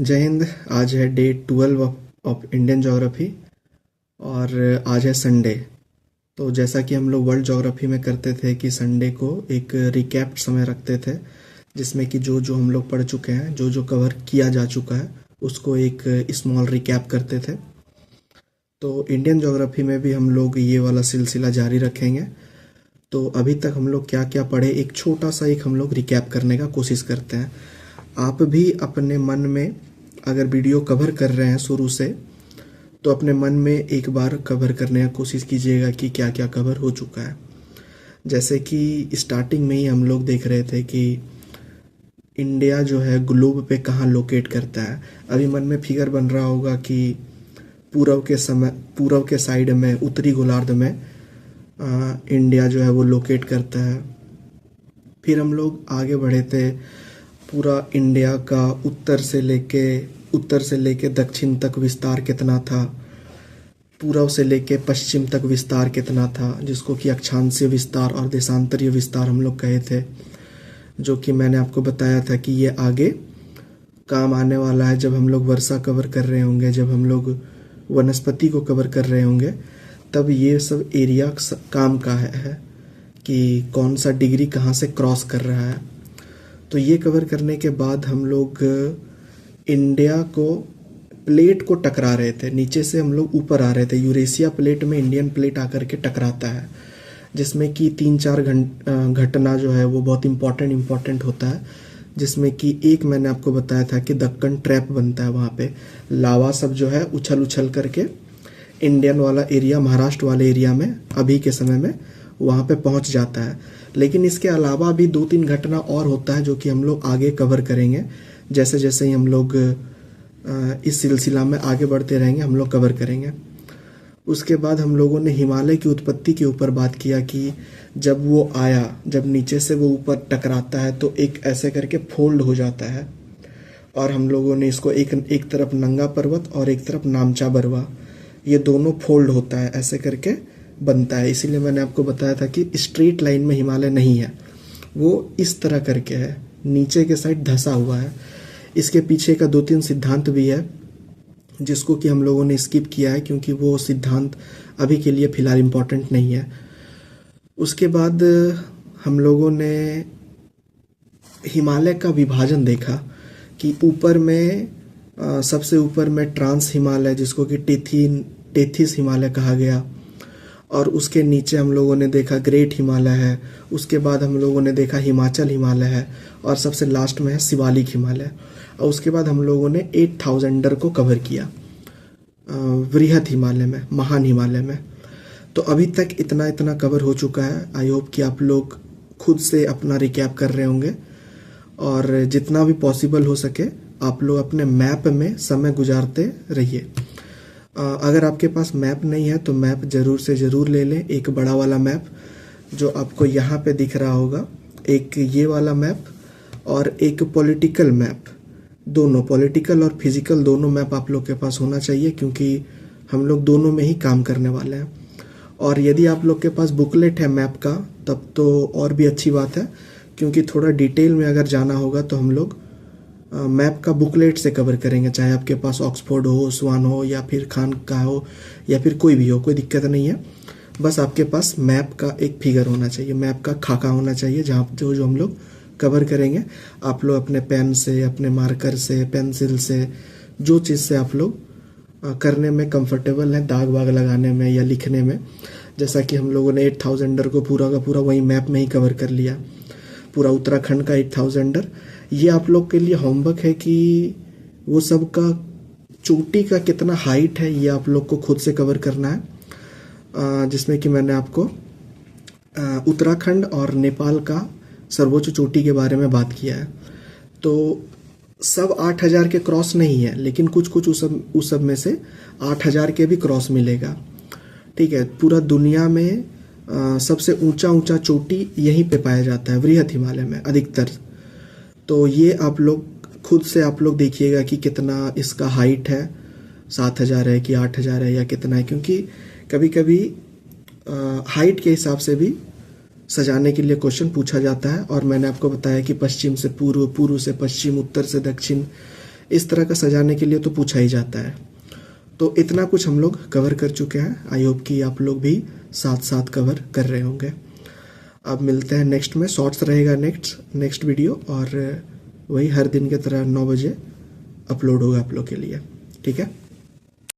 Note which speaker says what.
Speaker 1: जय हिंद। आज है डे 12 ऑफ इंडियन ज्योग्राफी और आज है संडे। तो जैसा कि हम लोग वर्ल्ड ज्योग्राफी में करते थे कि संडे को एक रिकैप समय रखते थे, जिसमें कि जो जो हम लोग पढ़ चुके हैं, जो जो कवर किया जा चुका है, उसको एक स्मॉल रिकैप करते थे। तो इंडियन ज्योग्राफी में भी हम लोग ये वाला सिलसिला जारी रखेंगे। तो अभी तक हम लोग क्या क्या पढ़े, एक छोटा सा एक हम लोग रिकैप करने का कोशिश करते हैं। आप भी अपने मन में अगर वीडियो कवर कर रहे हैं शुरू से, तो अपने मन में एक बार कवर करने का कोशिश कीजिएगा कि क्या क्या कवर हो चुका है। जैसे कि स्टार्टिंग में ही हम लोग देख रहे थे कि इंडिया जो है ग्लोब पे कहाँ लोकेट करता है। अभी मन में फिगर बन रहा होगा कि पूर्व के साइड में, उत्तरी गोलार्ध में इंडिया जो है वो लोकेट करता है। फिर हम लोग आगे बढ़े थे, पूरा इंडिया का उत्तर से लेके दक्षिण तक विस्तार कितना था, पूर्व से लेके पश्चिम तक विस्तार कितना था, जिसको कि अक्षांशीय विस्तार और देशांतरीय विस्तार हम लोग कहे थे, जो कि मैंने आपको बताया था कि ये आगे काम आने वाला है। जब हम लोग वर्षा कवर कर रहे होंगे, जब हम लोग वनस्पति को कवर कर रहे होंगे, तब ये सब एरिया काम का है कि कौन सा डिग्री कहाँ से क्रॉस कर रहा है। तो ये कवर करने के बाद हम लोग इंडिया को प्लेट को टकरा रहे थे, नीचे से हम लोग ऊपर आ रहे थे। यूरेशिया प्लेट में इंडियन प्लेट आकर के टकराता है, जिसमें कि 3-4 घटना जो है वो बहुत इम्पोर्टेंट होता है। जिसमें कि एक मैंने आपको बताया था कि दक्कन ट्रैप बनता है, वहाँ पे लावा सब जो है उछल उछल करके इंडियन वाला एरिया, महाराष्ट्र वाले एरिया में अभी के समय में वहाँ पे पहुँच जाता है। लेकिन इसके अलावा भी 2-3 घटना और होता है, जो कि हम लोग आगे कवर करेंगे। जैसे जैसे ही हम लोग इस सिलसिला में आगे बढ़ते रहेंगे, हम लोग कवर करेंगे। उसके बाद हम लोगों ने हिमालय की उत्पत्ति के ऊपर बात किया कि जब वो आया, जब नीचे से वो ऊपर टकराता है तो एक ऐसे करके फोल्ड हो जाता है। और हम लोगों ने इसको एक तरफ नंगा पर्वत और एक तरफ नामचा बरवा, ये दोनों फोल्ड होता है, ऐसे करके बनता है। इसीलिए मैंने आपको बताया था कि स्ट्रेट लाइन में हिमालय नहीं है, वो इस तरह करके है, नीचे के साइड धंसा हुआ है। इसके पीछे का 2-3 सिद्धांत भी है, जिसको कि हम लोगों ने स्किप किया है, क्योंकि वो सिद्धांत अभी के लिए फिलहाल इम्पोर्टेंट नहीं है। उसके बाद हम लोगों ने हिमालय का विभाजन देखा कि ऊपर में सबसे ऊपर में ट्रांस हिमालय, जिसको कि टेथिस हिमालय कहा गया, और उसके नीचे हम लोगों ने देखा ग्रेट हिमालय है। उसके बाद हम लोगों ने देखा हिमाचल हिमालय है, और सबसे लास्ट में है शिवालिक हिमालय। और उसके बाद हम लोगों ने 8000 को कवर किया वृहद हिमालय में, महान हिमालय में। तो अभी तक इतना कवर हो चुका है। आई होप कि आप लोग खुद से अपना रिकैप कर रहे होंगे, और जितना भी पॉसिबल हो सके आप लोग अपने मैप में समय गुजारते रहिए। अगर आपके पास मैप नहीं है तो मैप ज़रूर से ज़रूर ले लें, एक बड़ा वाला मैप जो आपको यहाँ पे दिख रहा होगा, एक ये वाला मैप और एक पॉलिटिकल मैप। दोनों पॉलिटिकल और फिजिकल दोनों मैप आप लोग के पास होना चाहिए, क्योंकि हम लोग दोनों में ही काम करने वाले हैं। और यदि आप लोग के पास बुकलेट है मैप का, तब तो और भी अच्छी बात है, क्योंकि थोड़ा डिटेल में अगर जाना होगा तो हम लोग मैप का बुकलेट से कवर करेंगे। चाहे आपके पास ऑक्सफोर्ड हो, स्वान हो, या फिर खान का हो, या फिर कोई भी हो, कोई दिक्कत नहीं है। बस आपके पास मैप का एक फिगर होना चाहिए, मैप का खाका होना चाहिए, जहाँ जो हम लोग कवर करेंगे। आप लोग अपने पेन से, अपने मार्कर से, पेंसिल से, जो चीज़ से आप लोग करने में कंफर्टेबल हैं, दाग वाग लगाने में या लिखने में। जैसा कि हम लोगों ने 8000 को पूरा का पूरा वही मैप में ही कवर कर लिया, पूरा उत्तराखंड का 8000। ये आप लोग के लिए होमवर्क है कि वो सब का चोटी का कितना हाइट है, ये आप लोग को खुद से कवर करना है। जिसमें कि मैंने आपको उत्तराखंड और नेपाल का सर्वोच्च चोटी के बारे में बात किया है। तो सब 8000 के क्रॉस नहीं है, लेकिन कुछ उस सब में से 8000 के भी क्रॉस मिलेगा। ठीक है, पूरा दुनिया में सबसे ऊंचा चोटी यहीं पे पाया जाता है, वृहद हिमालय में अधिकतर। तो ये आप लोग खुद से आप लोग देखिएगा कि कितना इसका हाइट है, 7000 है कि 8000 है या कितना है, क्योंकि कभी कभी हाइट के हिसाब से भी सजाने के लिए क्वेश्चन पूछा जाता है। और मैंने आपको बताया कि पश्चिम से पूर्व, पूर्व से पश्चिम, उत्तर से दक्षिण, इस तरह का सजाने के लिए तो पूछा ही जाता है। तो इतना कुछ हम लोग कवर कर चुके हैं। आई होप कि आप लोग भी साथ साथ कवर कर रहे होंगे। अब मिलते हैं नेक्स्ट में, शॉर्ट्स रहेगा नेक्स्ट वीडियो, और वही हर दिन की तरह 9 बजे अपलोड होगा आप लोग के लिए। ठीक है।